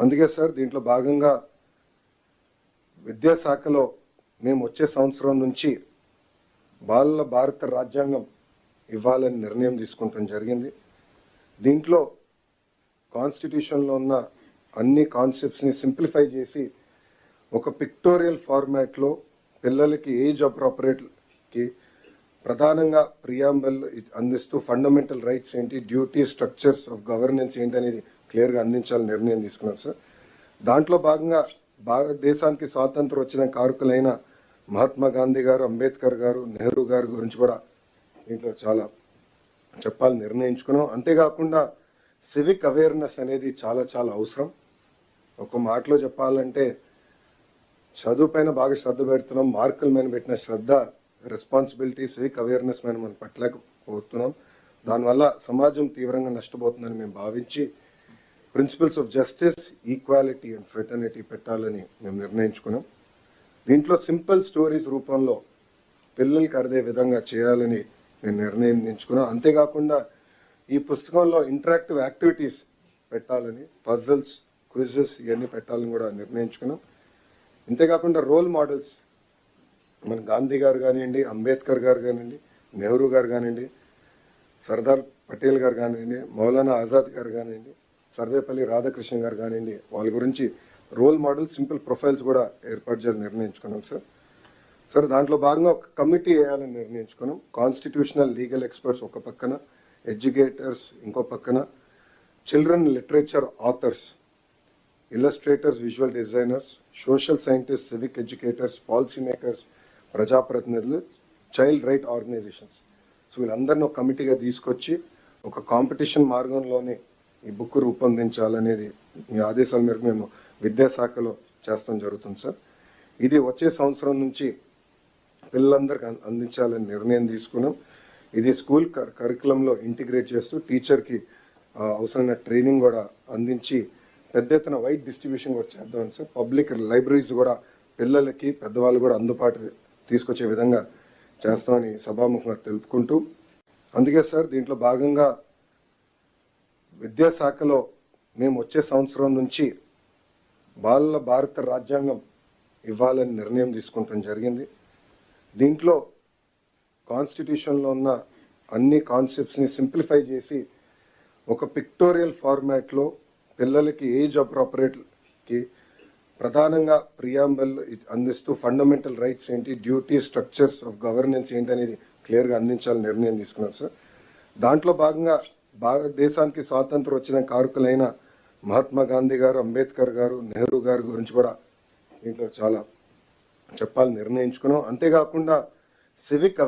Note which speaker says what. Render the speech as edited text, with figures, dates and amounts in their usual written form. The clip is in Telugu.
Speaker 1: అందుకే సార్ దీంట్లో భాగంగా విద్యాశాఖలో మేము వచ్చే సంవత్సరం నుంచి బాలల భారత రాజ్యాంగం ఇవ్వాలని నిర్ణయం తీసుకుంటాం జరిగింది. దీంట్లో కాన్స్టిట్యూషన్లో ఉన్న అన్ని కాన్సెప్ట్స్ని సింప్లిఫై చేసి ఒక పిక్టోరియల్ ఫార్మాట్లో పిల్లలకి ఏజ్ అప్రోప్రియేట్కి ప్రధానంగా ప్రియాంబల్ అందిస్తూ ఫండమెంటల్ రైట్స్ ఏంటి, డ్యూటీ, స్ట్రక్చర్స్ ఆఫ్ గవర్నెన్స్ ఏంటి అనేది క్లియర్గా అందించాలని నిర్ణయం తీసుకున్నాం సార్. దాంట్లో భాగంగా భారతదేశానికి స్వాతంత్రం వచ్చిన కారకులైన మహాత్మా గాంధీ గారు, అంబేద్కర్ గారు, నెహ్రూ గారి గురించి కూడా దీంట్లో చాలా చెప్పాలని నిర్ణయించుకున్నాం. అంతేకాకుండా సివిక్ అవేర్నెస్ అనేది చాలా చాలా అవసరం. ఒక మాటలో చెప్పాలంటే చదువు పైన బాగా శ్రద్ధ పెడుతున్నాం, మార్కుల మీద పెట్టిన శ్రద్ధ, రెస్పాన్సిబిలిటీ, సివిక్ అవేర్నెస్ మీద మనం పట్టలేకపోతున్నాం. దానివల్ల సమాజం తీవ్రంగా నష్టపోతుందని మేము భావించి principles of justice, equality and fraternity పెట్టాలని మేము నిర్ణయించుకున్నాం. దీంట్లో సింపుల్ స్టోరీస్ రూపంలో పిల్లలకి అర్థే విధంగా చేయాలని మేము నిర్ణయించుకున్నాం. అంతేకాకుండా ఈ పుస్తకంలో ఇంటరాక్టివ్ యాక్టివిటీస్ పెట్టాలని, పజిల్స్, క్విజెస్ ఇవన్నీ పెట్టాలని కూడా నిర్ణయించుకున్నాం. అంతేకాకుండా రోల్ మోడల్స్ మన గాంధీ గారు కానివ్వండి, అంబేద్కర్ గారు కానివ్వండి, నెహ్రూ గారు కానివ్వండి, సర్దార్ పటేల్ గారు కానివ్వండి, మౌలానా ఆజాద్ గారు కానివ్వండి, సర్వేపల్లి రాధాకృష్ణ గారు కానివ్వండి, వాళ్ళ గురించి రోల్ మోడల్ సింపుల్ ప్రొఫైల్స్ కూడా ఏర్పాటు చేయాలని నిర్ణయించుకున్నాం సార్. దాంట్లో భాగంగా ఒక కమిటీ వేయాలని నిర్ణయించుకున్నాం. కాన్స్టిట్యూషనల్ లీగల్ ఎక్స్పర్ట్స్ ఒక పక్కన, ఎడ్యుకేటర్స్ ఇంకో పక్కన, children literature authors, illustrators, visual designers, social scientist, civic educators, policy makers, ప్రజాప్రతినిధులు, చైల్డ్ రైట్ ఆర్గనైజేషన్స్. సో వీళ్ళందరినీ ఒక కమిటీగా తీసుకొచ్చి ఒక కాంపిటీషన్ మార్గంలోనే ఈ బుక్ రూపొందించాలనేది మీ ఆదేశాల మేరకు మేము విద్యాశాఖలో చేస్తాం జరుగుతుంది సార్. ఇది వచ్చే సంవత్సరం నుంచి పిల్లలందరికీ అందించాలని నిర్ణయం తీసుకున్నాం. ఇది స్కూల్ కరికులంలో ఇంటిగ్రేట్ చేస్తూ టీచర్కి అవసరమైన ట్రైనింగ్ కూడా అందించి పెద్ద ఎత్తున వైడ్ డిస్ట్రిబ్యూషన్ కూడా చేద్దామని సార్. పబ్లిక్ లైబ్రరీస్ కూడా పిల్లలకి, పెద్దవాళ్ళు కూడా అందుబాటు తీసుకొచ్చే విధంగా చేస్తామని సభాముఖంగా తెలుపుకుంటూ, అందుకే సార్ దీంట్లో భాగంగా విద్యాశాఖలో మేము వచ్చే సంవత్సరం నుంచి బాలల భారత రాజ్యాంగం ఇవ్వాలని నిర్ణయం తీసుకుంటాం జరిగింది. దీంట్లో కాన్స్టిట్యూషన్లో ఉన్న అన్ని కాన్సెప్ట్స్ని సింప్లిఫై చేసి ఒక పిక్టోరియల్ ఫార్మాట్లో పిల్లలకి ఏజ్ అప్రోప్రియేట్కి ప్రధానంగా ప్రియాంబల్ అందిస్తూ ఫండమెంటల్ రైట్స్ ఏంటి, డ్యూటీ, స్ట్రక్చర్స్ ఆఫ్ గవర్నెన్స్ ఏంటి అనేది క్లియర్గా అందించాలని నిర్ణయం తీసుకున్నాం సార్. దాంట్లో భాగంగా భారతదేశానికి స్వాతంత్రం వచ్చిన కారకులైన మహాత్మా గాంధీ గారు, అంబేద్కర్ గారు, నెహ్రూ గారి గురించి కూడా దీంట్లో చాలా చెప్పాలని నిర్ణయించుకున్నాం. అంతేకాకుండా సివిక్